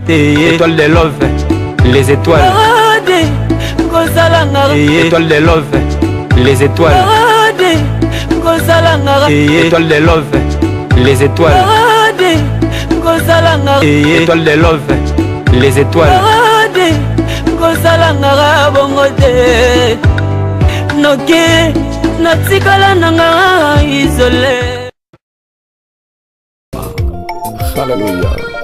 Étoile de love, les étoiles. Étoile de love, les étoiles. Étoile de love, les étoiles. Étoile de love, les étoiles. Noki, natikala nanga isolé. Hallelujah.